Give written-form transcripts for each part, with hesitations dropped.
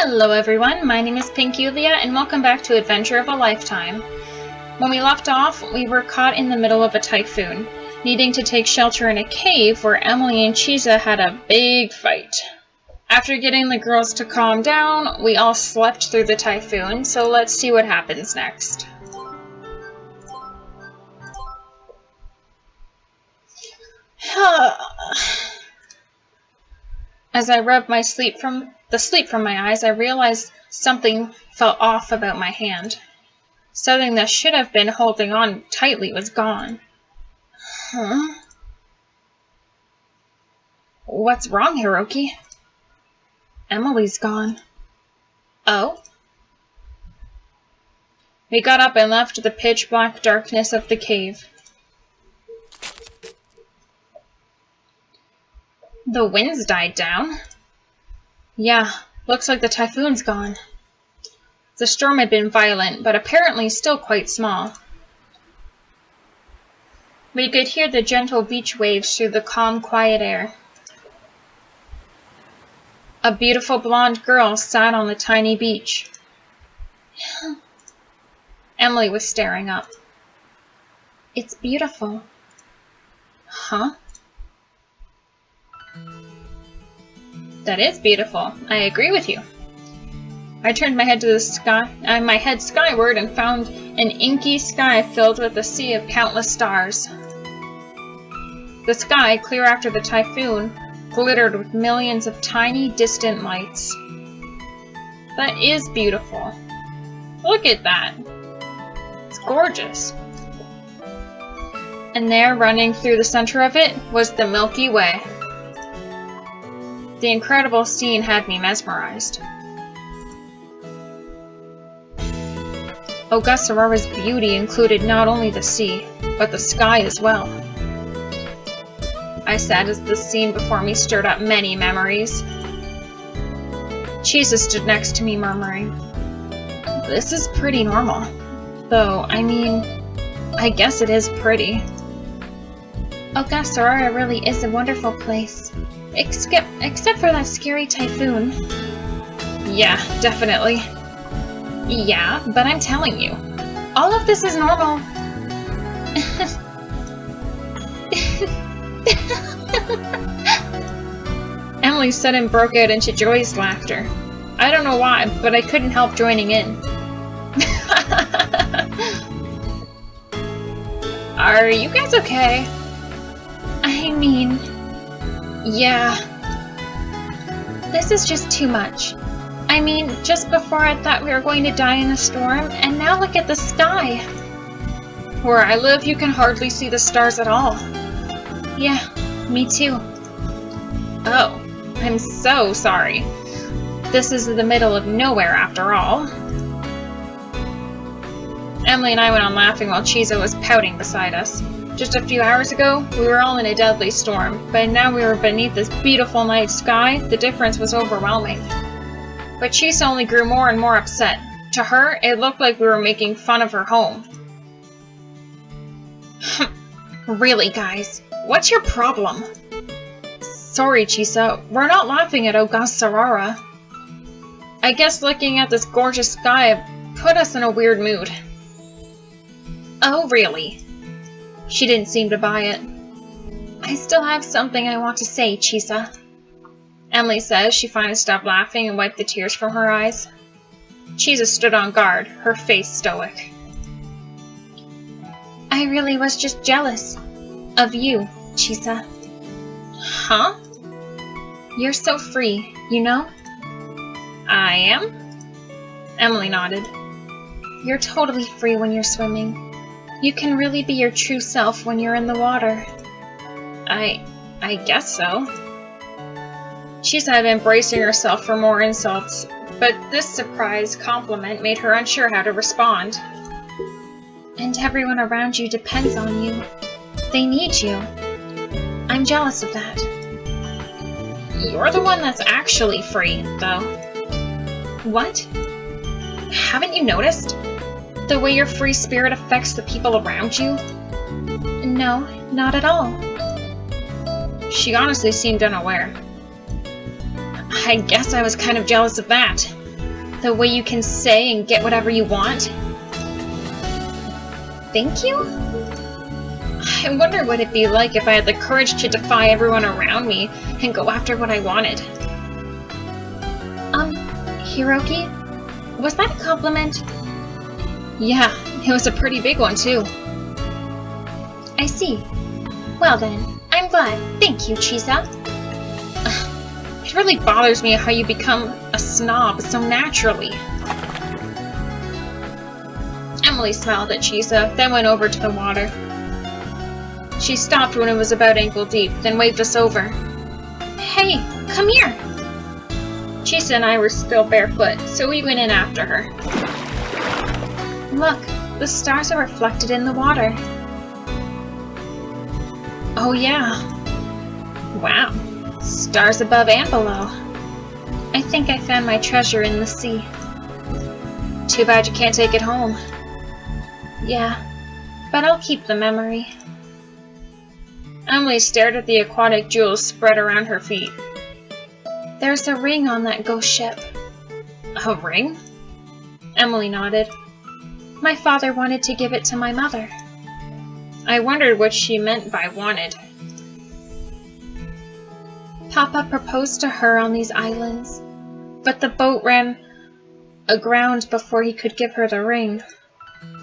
Hello everyone, my name is Pink Yulia and welcome back to Adventure of a Lifetime. When we left off, we were caught in the middle of a typhoon, needing to take shelter in a cave where Emily and Chisa had a big fight. After getting the girls to calm down, we all slept through the typhoon, so let's see what happens next. As I rubbed the sleep from my eyes, I realized something felt off about my hand. Something that should have been holding on tightly was gone. Huh? What's wrong, Hiroki? Emily's gone. Oh? We got up and left the pitch-black darkness of the cave. The winds died down. Yeah, looks like the typhoon's gone. The storm had been violent, but apparently still quite small. We could hear the gentle beach waves through the calm, quiet air. A beautiful blonde girl sat on the tiny beach. Emily was staring up. It's beautiful. Huh? That is beautiful. I agree with you. I turned my head to the sky, skyward and found an inky sky filled with a sea of countless stars. The sky, clear after the typhoon, glittered with millions of tiny, distant lights. That is beautiful. Look at that. It's gorgeous. And there, running through the center of it, was the Milky Way. The incredible scene had me mesmerized. Ogasawara's beauty included not only the sea, but the sky as well. I said as the scene before me stirred up many memories. Chisa stood next to me, murmuring, "This is pretty normal. Though, I mean, I guess it is pretty." Ogasawara really is a wonderful place. Except for that scary typhoon. Yeah, definitely. Yeah, but I'm telling you, all of this is normal. Emily said and broke out into joyous laughter. I don't know why, but I couldn't help joining in. Are you guys okay? I mean... yeah. This is just too much. I mean, just before I thought we were going to die in a storm, and now look at the sky. Where I live, you can hardly see the stars at all. Yeah, me too. Oh, I'm so sorry. This is the middle of nowhere after all. Emily and I went on laughing while Chisa was pouting beside us. Just a few hours ago, we were all in a deadly storm, but now we were beneath this beautiful night sky. The difference was overwhelming. But Chisa only grew more and more upset. To her, it looked like we were making fun of her home. Really, guys, what's your problem? Sorry, Chisa, we're not laughing at Ogasawara. I guess looking at this gorgeous sky put us in a weird mood. Oh, really? She didn't seem to buy it. I still have something I want to say, Chisa. Emily says she finally stopped laughing and wiped the tears from her eyes. Chisa stood on guard, her face stoic. I really was just jealous of you, Chisa. Huh? You're so free, you know? I am? Emily nodded. You're totally free when you're swimming. You can really be your true self when you're in the water. I guess so. Chisa had been bracing herself for more insults, but this surprise compliment made her unsure how to respond. And everyone around you depends on you. They need you. I'm jealous of that. You're the one that's actually free, though. What? Haven't you noticed? The way your free spirit affects the people around you? No, not at all. She honestly seemed unaware. I guess I was kind of jealous of that. The way you can say and get whatever you want? Thank you? I wonder what it'd be like if I had the courage to defy everyone around me and go after what I wanted. Hiroki? Was that a compliment? Yeah, it was a pretty big one too. I see. Well then, I'm glad. Thank you, Chisa. It really bothers me how you become a snob so naturally. Emily smiled at Chisa, then went over to the water. She stopped when it was about ankle deep, then waved us over. Hey, come here! Chisa and I were still barefoot, so we went in after her. Look, the stars are reflected in the water. Oh yeah. Wow. Stars above and below. I think I found my treasure in the sea. Too bad you can't take it home. Yeah, but I'll keep the memory. Emily stared at the aquatic jewels spread around her feet. There's a ring on that ghost ship. A ring? Emily nodded. My father wanted to give it to my mother. I wondered what she meant by wanted. Papa proposed to her on these islands, but the boat ran aground before he could give her the ring.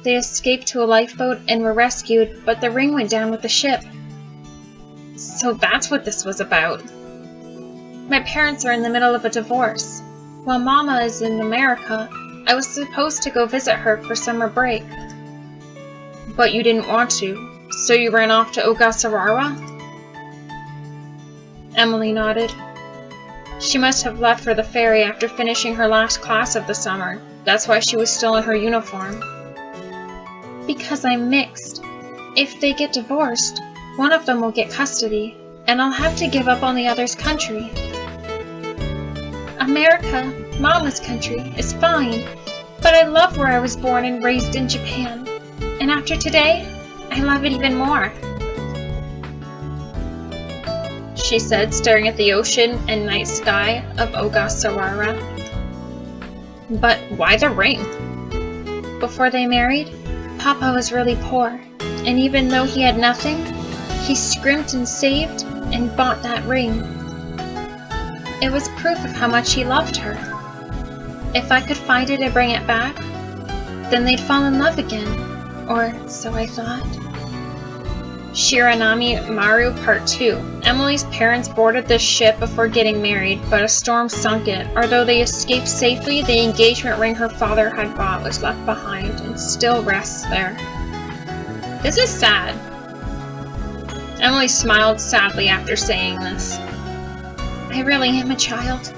They escaped to a lifeboat and were rescued, but the ring went down with the ship. So that's what this was about. My parents are in the middle of a divorce. While Mama is in America, I was supposed to go visit her for summer break. But you didn't want to, so you ran off to Ogasawara? Emily nodded. She must have left for the ferry after finishing her last class of the summer. That's why she was still in her uniform. Because I'm mixed. If they get divorced, one of them will get custody, and I'll have to give up on the other's country. America, Mama's country, is fine, but I love where I was born and raised in Japan. And after today, I love it even more. She said, staring at the ocean and night sky of Ogasawara. But why the ring? Before they married, Papa was really poor, and even though he had nothing, he scrimped and saved and bought that ring. It was proof of how much he loved her. If I could find it and bring it back, then they'd fall in love again, or so I thought. Shiranami Maru Part 2. Emily's parents boarded the ship before getting married, but a storm sunk it. Although they escaped safely, the engagement ring her father had bought was left behind and still rests there. This is sad. Emily smiled sadly after saying this. I really am a child.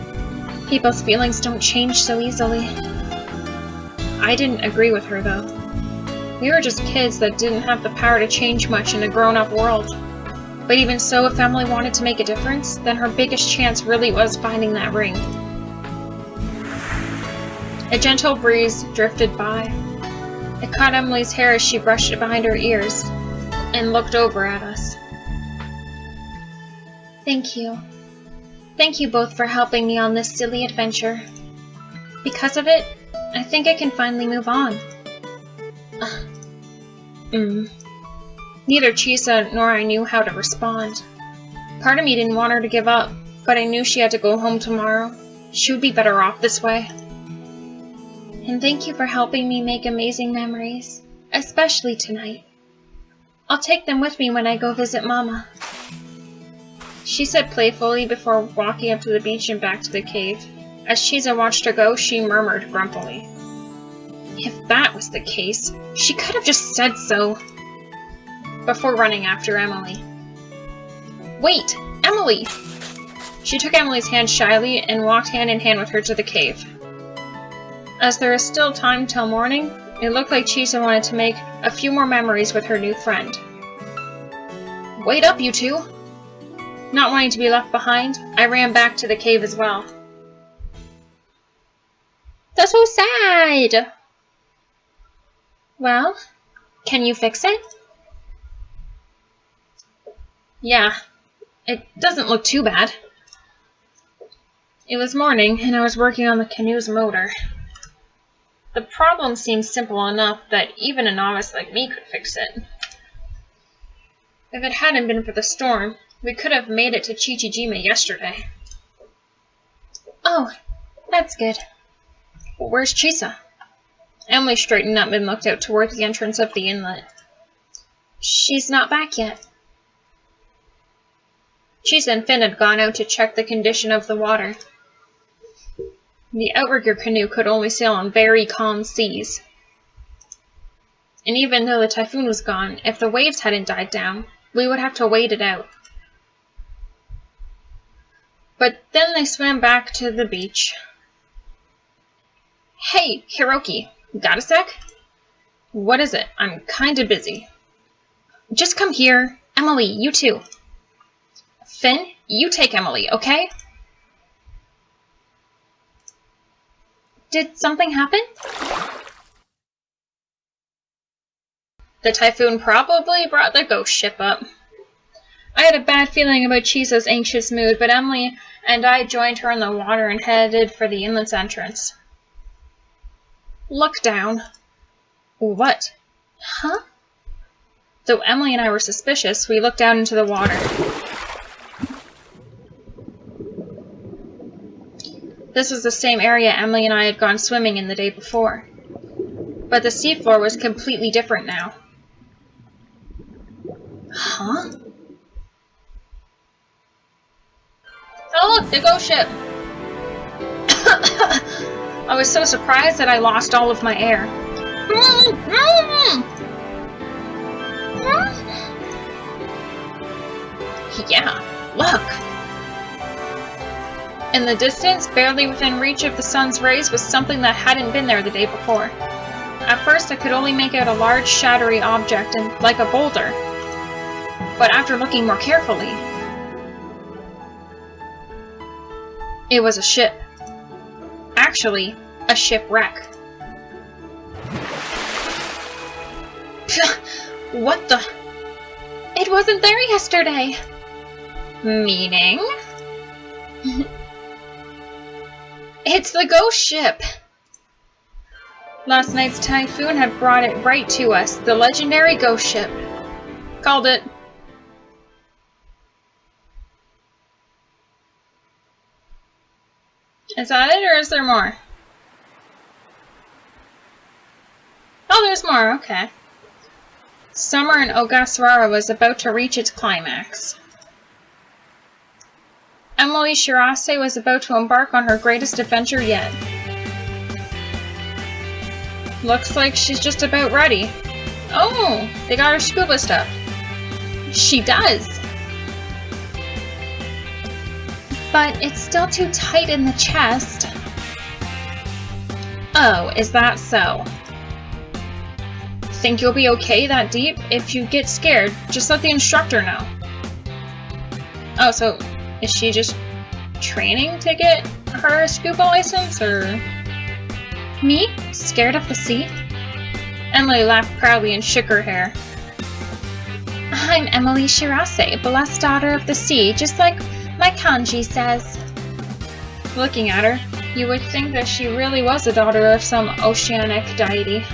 People's feelings don't change so easily. I didn't agree with her, though. We were just kids that didn't have the power to change much in a grown-up world. But even so, if Emily wanted to make a difference, then her biggest chance really was finding that ring. A gentle breeze drifted by. It caught Emily's hair as she brushed it behind her ears and looked over at us. Thank you. Thank you both for helping me on this silly adventure. Because of it, I think I can finally move on. Neither Chisa nor I knew how to respond. Part of me didn't want her to give up, but I knew she had to go home tomorrow. She would be better off this way. And thank you for helping me make amazing memories, especially tonight. I'll take them with me when I go visit Mama. She said playfully before walking up to the beach and back to the cave. As Chisa watched her go, she murmured grumpily. If that was the case, she could have just said so. Before running after Emily. Wait! Emily! She took Emily's hand shyly and walked hand in hand with her to the cave. As there is still time till morning, it looked like Chisa wanted to make a few more memories with her new friend. Wait up, you two! Not wanting to be left behind, I ran back to the cave as well. That's so sad! Well, can you fix it? Yeah, it doesn't look too bad. It was morning, and I was working on the canoe's motor. The problem seems simple enough that even a novice like me could fix it. If it hadn't been for the storm, we could have made it to Chichijima yesterday. Oh, that's good. Well, where's Chisa? Emily straightened up and looked out toward the entrance of the inlet. She's not back yet. Chisa and Finn had gone out to check the condition of the water. The outrigger canoe could only sail on very calm seas. And even though the typhoon was gone, if the waves hadn't died down, we would have to wait it out. But then they swam back to the beach. Hey, Hiroki, got a sec? What is it? I'm kinda busy. Just come here. Emily, you too. Finn, you take Emily, okay? Did something happen? The typhoon probably brought the ghost ship up. I had a bad feeling about Chisa's anxious mood, but Emily and I joined her in the water and headed for the inlet's entrance. Look down. What? Huh? Though Emily and I were suspicious, we looked out into the water. This was the same area Emily and I had gone swimming in the day before. But the seafloor was completely different now. Huh? Oh look, the ghost ship! I was so surprised that I lost all of my air. Yeah, look! In the distance, barely within reach of the sun's rays, was something that hadn't been there the day before. At first, I could only make out a large, shadowy object, like a boulder. But after looking more carefully, it was a ship. Actually, a shipwreck. What the? It wasn't there yesterday! Meaning? It's the ghost ship! Last night's typhoon had brought it right to us, the legendary ghost ship. Called it. Is that it, or is there more? Oh, there's more, okay. Summer in Ogasawara was about to reach its climax. Emily Shirase was about to embark on her greatest adventure yet. Looks like she's just about ready. Oh, they got her scuba stuff. She does. But it's still too tight in the chest. Oh, is that so? Think you'll be okay that deep? If you get scared, just let the instructor know. Oh, so is she just training to get her scuba license, or? Me? Scared of the sea? Emily laughed proudly and shook her hair. I'm Emily Shirase, blessed daughter of the sea, just like my kanji says. Looking at her, you would think that she really was a daughter of some oceanic deity.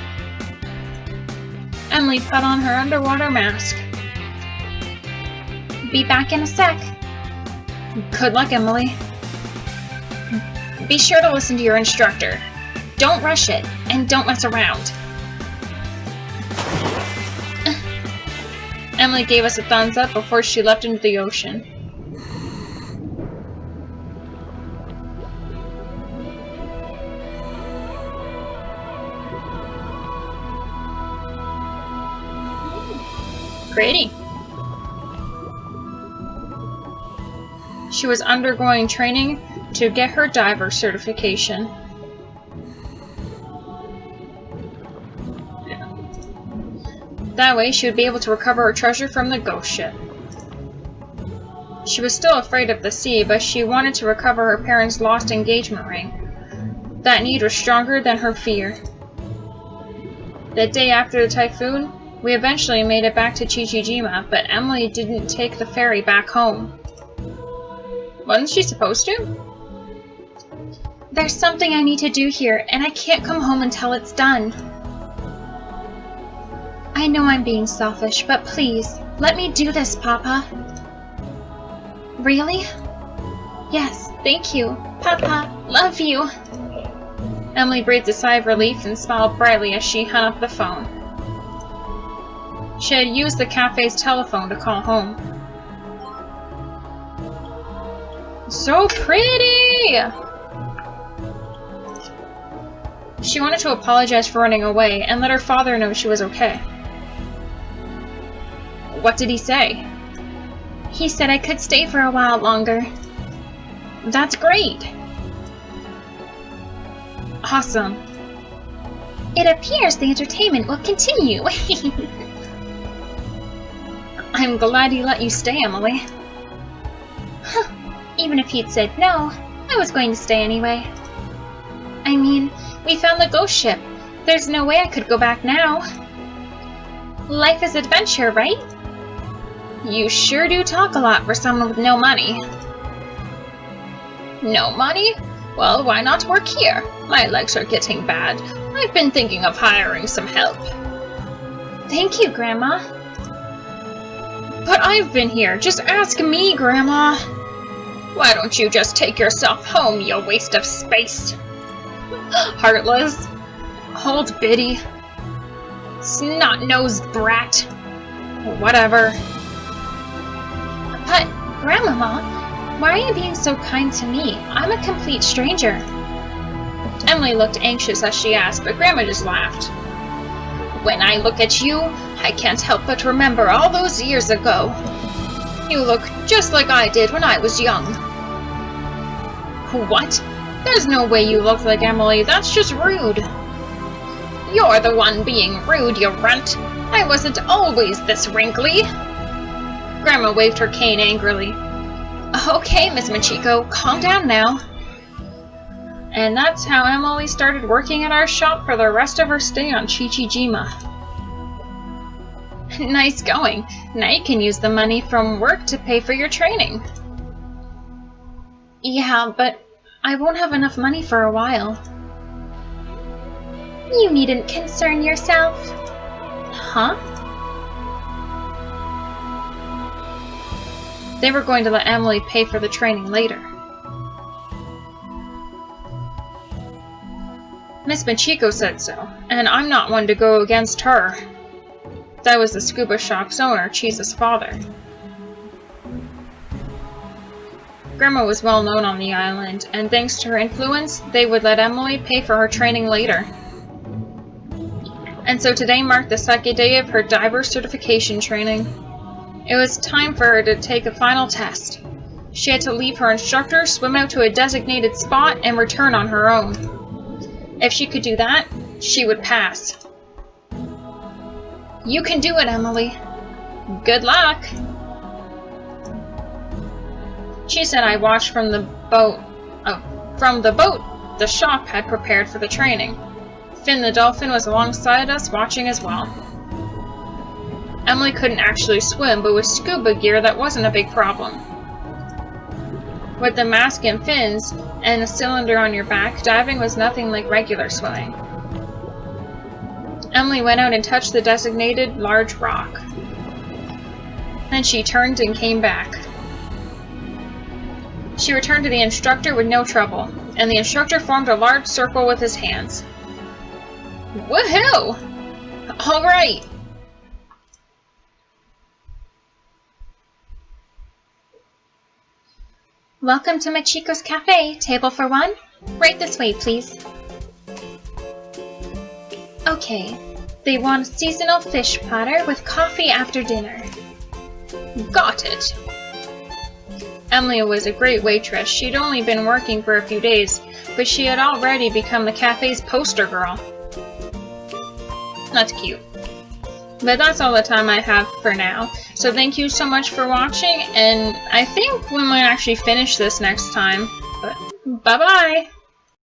Emily put on her underwater mask. Be back in a sec. Good luck, Emily. Be sure to listen to your instructor. Don't rush it, and don't mess around. Emily gave us a thumbs up before she leapt into the ocean. Pretty. She was undergoing training to get her diver certification. That way, she would be able to recover her treasure from the ghost ship. She was still afraid of the sea, but she wanted to recover her parents' lost engagement ring. That need was stronger than her fear. The day after the typhoon, we eventually made it back to Chichijima, but Emily didn't take the ferry back home. Wasn't she supposed to? There's something I need to do here, and I can't come home until it's done. I know I'm being selfish, but please, let me do this, Papa. Really? Yes, thank you. Papa, love you. Emily breathed a sigh of relief and smiled brightly as she hung up the phone. She had used the cafe's telephone to call home. So pretty! She wanted to apologize for running away and let her father know she was okay. What did he say? He said I could stay for a while longer. That's great! Awesome. It appears the entertainment will continue. I'm glad he let you stay, Emily. Huh. Even if he'd said no, I was going to stay anyway. I mean, we found the ghost ship. There's no way I could go back now. Life is adventure, right? You sure do talk a lot for someone with no money. No money? Well, why not work here? My legs are getting bad. I've been thinking of hiring some help. Thank you, Grandma. But I've been here. Just ask me, Grandma. Why don't you just take yourself home, you waste of space? Heartless. Old biddy. Snot-nosed brat. Whatever. But, Grandmama, why are you being so kind to me? I'm a complete stranger. Emily looked anxious as she asked, but Grandma just laughed. When I look at you, I can't help but remember all those years ago. You look just like I did when I was young. What? There's no way you look like Emily. That's just rude. You're the one being rude, you runt. I wasn't always this wrinkly. Grandma waved her cane angrily. Okay, Miss Machiko, calm down now. And that's how Emily started working at our shop for the rest of her stay on Chichijima. Nice going. Now you can use the money from work to pay for your training. Yeah, but I won't have enough money for a while. You needn't concern yourself. Huh? They were going to let Emily pay for the training later. Miss Machiko said so, and I'm not one to go against her. That was the scuba shop's owner, Chisa's father. Grandma was well known on the island, and thanks to her influence, they would let Emily pay for her training later. And so today marked the second day of her diver certification training. It was time for her to take a final test. She had to leave her instructor, swim out to a designated spot, and return on her own. If she could do that, she would pass. You can do it, Emily. Good luck! She said I watched from the boat. From the boat the shop had prepared for the training. Finn the dolphin was alongside us, watching as well. Emily couldn't actually swim, but with scuba gear that wasn't a big problem. With the mask and fins, and a cylinder on your back, diving was nothing like regular swimming. Emily went out and touched the designated large rock. Then she turned and came back. She returned to the instructor with no trouble, and the instructor formed a large circle with his hands. Woohoo! Alright! Welcome to Machiko's Cafe. Table for one? Right this way, please. Okay. They want a seasonal fish platter with coffee after dinner. Got it. Emily was a great waitress. She'd only been working for a few days, but she had already become the cafe's poster girl. That's cute. But that's all the time I have for now. So thank you so much for watching, and I think we might actually finish this next time. But bye-bye!